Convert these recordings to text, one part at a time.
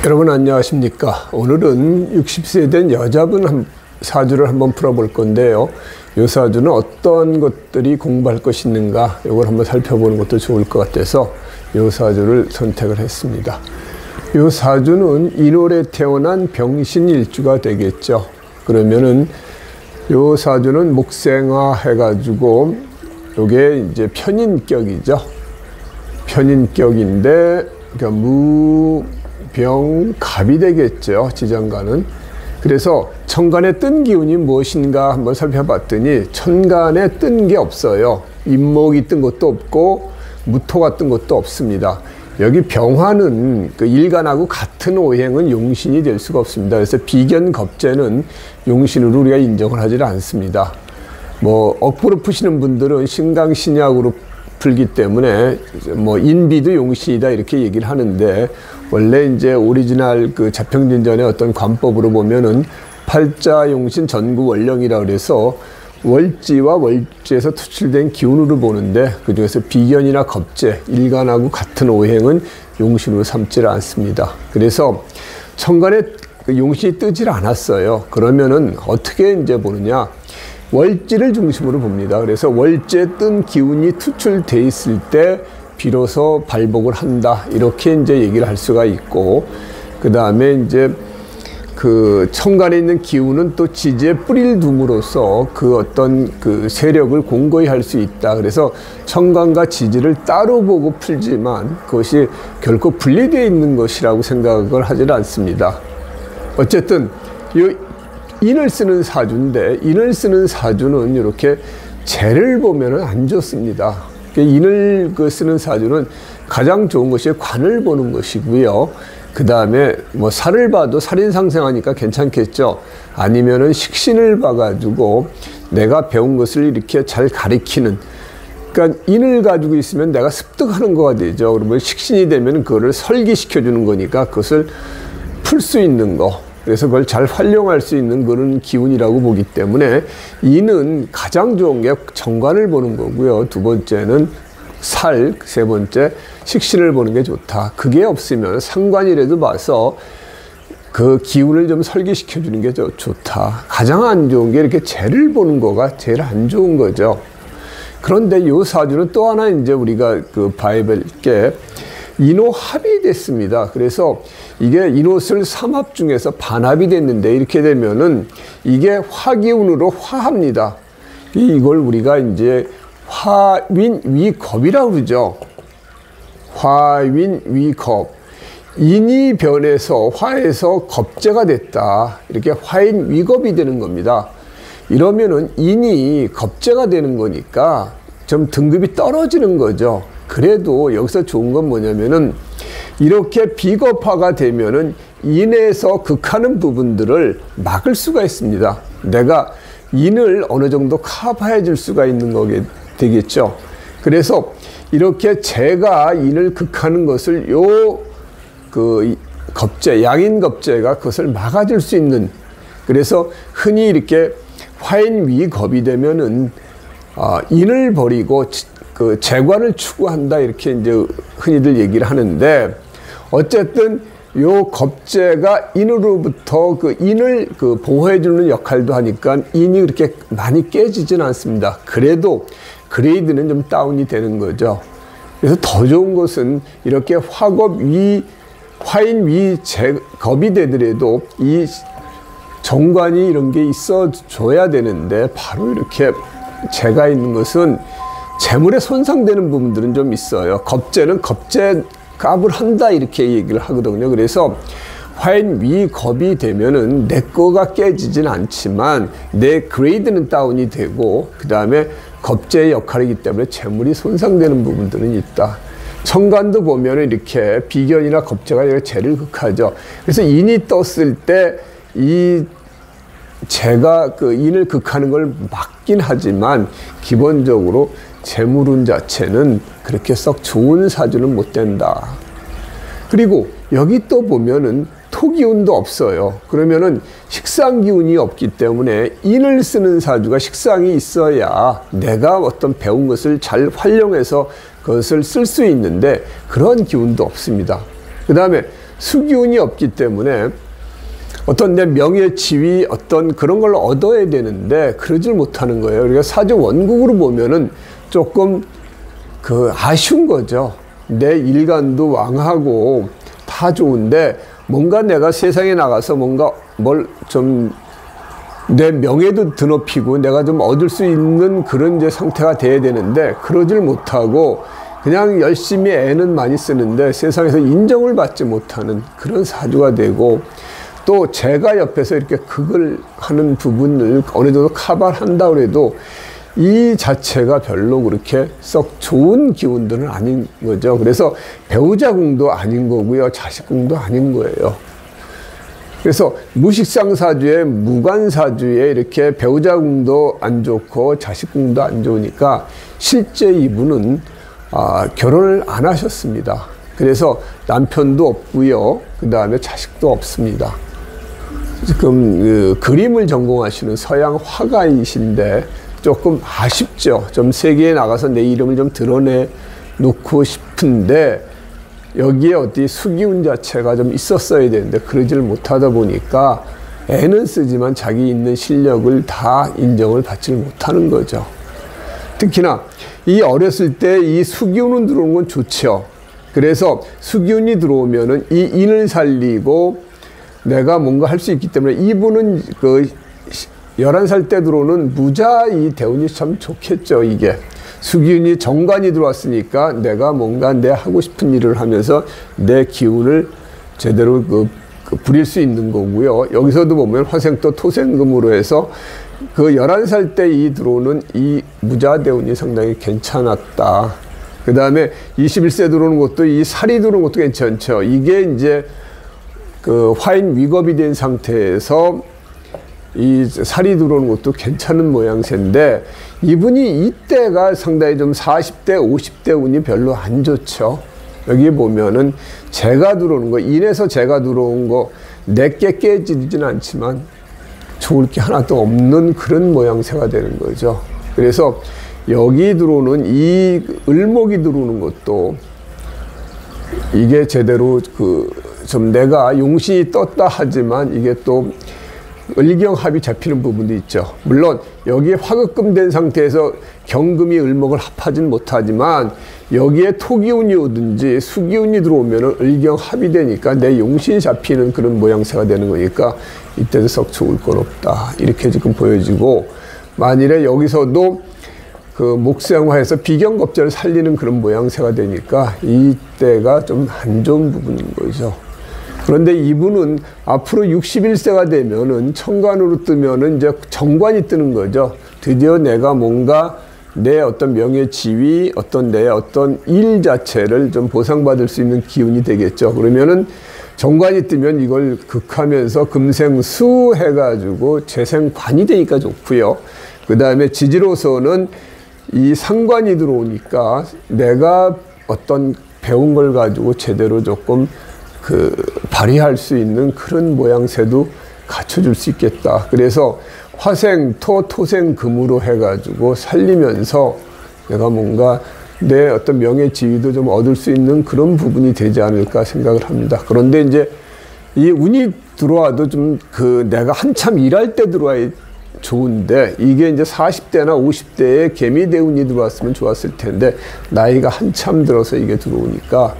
여러분 안녕하십니까. 오늘은 60세 된 여자분 사주를 한번 풀어볼 건데요. 이 사주는 어떤 것들이 공부할 것이 있는가 이걸 한번 살펴보는 것도 좋을 것 같아서 이 사주를 선택을 했습니다. 이 사주는 인월에 태어난 병신일주가 되겠죠. 그러면은 이 사주는 목생화 해가지고 이게 이제 편인격이죠. 편인격인데 그러니까 무병갑이 되겠죠. 지정간은. 그래서 천간에 뜬 기운이 무엇인가 한번 살펴봤더니 천간에 뜬 게 없어요. 임목이 뜬 것도 없고 무토가 뜬 것도 없습니다. 여기 병화는 그 일간하고 같은 오행은 용신이 될 수가 없습니다. 그래서 비견겁재는 용신으로 우리가 인정을 하지 않습니다. 뭐 억부로 푸시는 분들은 신강신약으로 풀기 때문에 뭐 인비도 용신이다 이렇게 얘기를 하는데, 원래 이제 오리지널 그 자평진전의 어떤 관법으로 보면은 팔자 용신 전구 월령이라 그래서 월지와 월지에서 투출된 기운으로 보는데, 그 중에서 비견이나 겁재 일간하고 같은 오행은 용신으로 삼지를 않습니다. 그래서 천간에 용신이 뜨질 않았어요. 그러면은 어떻게 이제 보느냐, 월지를 중심으로 봅니다. 그래서 월지에 뜬 기운이 투출돼 있을 때 비로소 발복을 한다 이렇게 이제 얘기를 할 수가 있고, 그 다음에 이제 그 천간에 있는 기운은 또 지지에 뿌리를 둠으로써 그 어떤 그 세력을 공고히 할 수 있다. 그래서 천간과 지지를 따로 보고 풀지만 그것이 결코 분리되어 있는 것이라고 생각을 하지 않습니다. 어쨌든 이 인을 쓰는 사주인데, 인을 쓰는 사주는 이렇게 재를 보면은 안 좋습니다. 인을 쓰는 사주는 가장 좋은 것이 관을 보는 것이고요. 그 다음에 뭐 살을 봐도 살인상생하니까 괜찮겠죠. 아니면은 식신을 봐가지고 내가 배운 것을 이렇게 잘 가리키는, 그러니까 인을 가지고 있으면 내가 습득하는 거가 되죠. 그러면 식신이 되면 그거를 설기시켜 주는 거니까 그것을 풀 수 있는 거, 그래서 그걸 잘 활용할 수 있는 그런 기운이라고 보기 때문에 인은 가장 좋은 게 정관을 보는 거고요. 두 번째는 살, 세 번째 식신을 보는 게 좋다. 그게 없으면 상관이라도 봐서 그 기운을 좀 설계시켜 주는 게 좋다. 가장 안 좋은 게 이렇게 재를 보는 거가 제일 안 좋은 거죠. 그런데 이 사주는 또 하나 이제 우리가 그 봐야 될 게 인호합이 됐습니다. 그래서 이게 인호술 삼합 중에서 반합이 됐는데, 이렇게 되면은 이게 화기운으로 화합니다. 이걸 우리가 이제 화윈위겁이라고 그러죠. 화윈위겁. 인이 변해서 화에서 겁재가 됐다. 이렇게 화인위겁이 되는 겁니다. 이러면은 인이 겁재가 되는 거니까 좀 등급이 떨어지는 거죠. 그래도 여기서 좋은 건 뭐냐면은 이렇게 비겁화가 되면은 인에서 극하는 부분들을 막을 수가 있습니다. 내가 인을 어느 정도 커버해 줄 수가 있는 거게 되겠죠. 그래서 이렇게 제가 인을 극하는 것을 그 겁재, 양인겁재가 그것을 막아줄 수 있는, 그래서 흔히 이렇게 화인위겁이 되면은 인을 버리고 그 재관을 추구한다 이렇게 이제 흔히들 얘기를 하는데, 어쨌든 요 겁재가 인으로부터 그 인을 그 보호해주는 역할도 하니까 인이 그렇게 많이 깨지진 않습니다. 그래도 그레이드는 좀 다운이 되는 거죠. 그래서 더 좋은 것은 이렇게 화인위 겁이 되더라도 이 정관이 이런 게 있어 줘야 되는데, 바로 이렇게 재가 있는 것은 재물에 손상되는 부분들은 좀 있어요. 겁재는 겁재 값을 한다 이렇게 얘기를 하거든요. 그래서 화인위겁이 되면은 내 거가 깨지진 않지만 내 그레이드는 다운이 되고, 그 다음에 겁재의 역할이기 때문에 재물이 손상되는 부분들은 있다. 천간도 보면은 이렇게 비견이나 겁재가 이렇게 재를 극하죠. 그래서 인이 떴을 때 이 재가 그 인을 극하는 걸 막긴 하지만 기본적으로 재물운 자체는 그렇게 썩 좋은 사주는 못 된다. 그리고 여기 또 보면은 토기운도 없어요. 그러면은 식상기운이 없기 때문에 인을 쓰는 사주가 식상이 있어야 내가 어떤 배운 것을 잘 활용해서 그것을 쓸 수 있는데, 그런 기운도 없습니다. 그 다음에 수기운이 없기 때문에 어떤 내 명예, 지위, 어떤 그런 걸 얻어야 되는데 그러질 못하는 거예요. 그러니까 사주 원국으로 보면은 조금 아쉬운 거죠. 내 일간도 왕하고 다 좋은데 뭔가 내가 세상에 나가서 뭔가 내 명예도 드높이고 내가 좀 얻을 수 있는 그런 이제 상태가 돼야 되는데 그러질 못하고 그냥 열심히 애는 많이 쓰는데 세상에서 인정을 받지 못하는 그런 사주가 되고, 또 제가 옆에서 이렇게 극을 하는 부분을 어느 정도 커버한다고 해도 이 자체가 별로 그렇게 썩 좋은 기운들은 아닌 거죠. 그래서 배우자 궁도 아닌 거고요. 자식 궁도 아닌 거예요. 그래서 무식상 사주에 무관 사주에 이렇게 배우자 궁도 안 좋고 자식 궁도 안 좋으니까 실제 이분은 결혼을 안 하셨습니다. 그래서 남편도 없고요. 그 다음에 자식도 없습니다. 지금 그림을 전공하시는 서양 화가이신데 조금 아쉽죠. 좀 세계에 나가서 내 이름을 좀 드러내 놓고 싶은데 여기에 어디 수기운 자체가 좀 있었어야 되는데 그러지를 못하다 보니까 애는 쓰지만 자기 있는 실력을 다 인정을 받지 못하는 거죠. 특히나 이 어렸을 때 이 수기운은 들어오는 건 좋죠. 그래서 수기운이 들어오면은 이 인을 살리고 내가 뭔가 할 수 있기 때문에 이분은 11살 때 들어오는 무자 이 대운이 참 좋겠죠. 이게 수기운이 정관이 들어왔으니까 내가 뭔가 내 하고 싶은 일을 하면서 내 기운을 제대로 부릴 수 있는 거고요. 여기서도 보면 화생토 토생금으로 해서 11살 때 이 들어오는 이 무자 대운이 상당히 괜찮았다. 그 다음에 21세 들어오는 것도 이 살이 들어오는 것도 괜찮죠. 이게 이제 화인 위겁이 된 상태에서 이 살이 들어오는 것도 괜찮은 모양새인데 이분이 이때가 상당히 좀 40대, 50대 운이 별로 안 좋죠. 여기 보면은 재가 들어오는 거, 인에서 재가 들어온 거 내게 깨지진 않지만 좋을 게 하나도 없는 그런 모양새가 되는 거죠. 그래서 여기 들어오는 이 을목이 들어오는 것도 이게 제대로 좀 내가 용신이 떴다 하지만 이게 또 을경합이 잡히는 부분도 있죠. 물론 여기에 화급금 된 상태에서 경금이 을목을 합하진 못하지만 여기에 토기운이 오든지 수기운이 들어오면 을경합이 되니까 내 용신이 잡히는 그런 모양새가 되는 거니까 이때도 썩 좋을 건 없다. 이렇게 지금 보여지고, 만일에 여기서도 목수양화해서 비경겁제를 살리는 그런 모양새가 되니까 이때가 좀 안 좋은 부분인 거죠. 그런데 이분은 앞으로 61세가 되면은 천간으로 뜨면은 이제 정관이 뜨는 거죠. 드디어 내가 뭔가 내 어떤 명예, 지위, 내 어떤 일 자체를 좀 보상받을 수 있는 기운이 되겠죠. 그러면은 정관이 뜨면 이걸 극하면서 금생수 해가지고 재생관이 되니까 좋고요. 그 다음에 지지로서는 이 상관이 들어오니까 내가 어떤 배운 걸 가지고 제대로 조금 발휘할 수 있는 그런 모양새도 갖춰줄 수 있겠다. 그래서 화생, 토생, 금으로 해가지고 살리면서 내가 뭔가 내 어떤 명예 지위도 좀 얻을 수 있는 그런 부분이 되지 않을까 생각을 합니다. 그런데 이제 이 운이 들어와도 좀 내가 한참 일할 때 들어와야 좋은데 이게 이제 40대나 50대에 개미대운이 들어왔으면 좋았을 텐데 나이가 한참 들어서 이게 들어오니까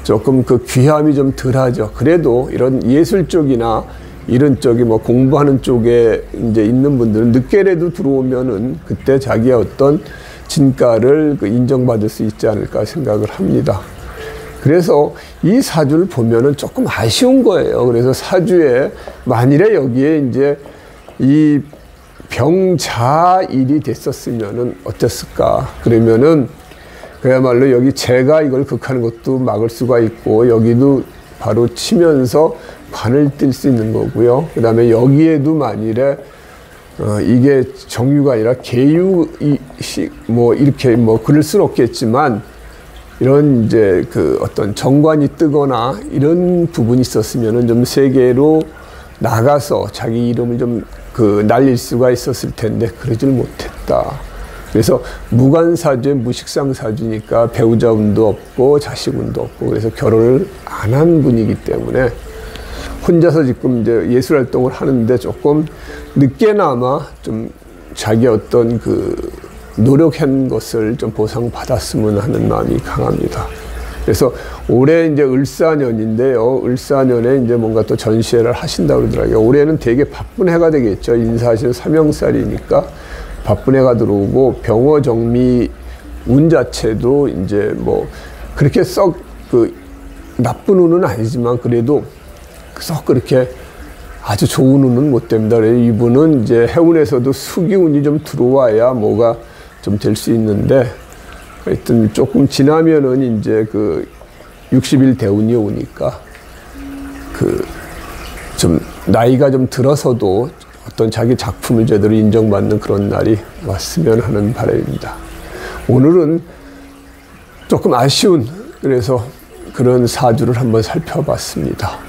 조금 귀함이 좀 덜하죠. 그래도 이런 예술 쪽이나 이런 쪽이 공부하는 쪽에 이제 있는 분들은 늦게라도 들어오면은 그때 자기의 어떤 진가를 인정받을 수 있지 않을까 생각을 합니다. 그래서 이 사주를 보면은 조금 아쉬운 거예요. 그래서 사주에 만일에 여기에 이제 이 병자일이 됐었으면은 어땠을까? 그러면은 그야말로 여기 제가 이걸 극하는 것도 막을 수가 있고 여기도 바로 치면서 관을 뜰 수 있는 거고요. 그 다음에 여기에도 만일에 이게 정유가 아니라 계유식 이렇게 그럴 수는 없겠지만 이런 이제 어떤 정관이 뜨거나 이런 부분이 있었으면은 좀 세계로 나가서 자기 이름을 좀 날릴 수가 있었을 텐데 그러질 못했다. 그래서 무관사주에 무식상사주니까 배우자 운도 없고 자식 운도 없고 그래서 결혼을 안 한 분이기 때문에 혼자서 지금 이제 예술 활동을 하는데 조금 늦게나마 좀 자기 어떤 그 노력한 것을 좀 보상받았으면 하는 마음이 강합니다. 그래서 올해 이제 을사년인데요. 을사년에 이제 뭔가 또 전시회를 하신다고 그러더라고요. 올해는 되게 바쁜 해가 되겠죠. 인사하시는 삼형살이니까 바쁜 해가 들어오고 병어정미 운 자체도 이제 뭐 그렇게 썩 그 나쁜 운은 아니지만 그래도 썩 그렇게 아주 좋은 운은 못 됩니다. 그래서 이분은 이제 해운에서도 수기운이 좀 들어와야 뭐가 좀 될 수 있는데 하여튼 조금 지나면은 이제 그 60일 대운이 오니까 그 좀 나이가 좀 들어서도 어떤 자기 작품을 제대로 인정받는 그런 날이 왔으면 하는 바람입니다. 오늘은 조금 아쉬운 그래서 그런 사주를 한번 살펴봤습니다.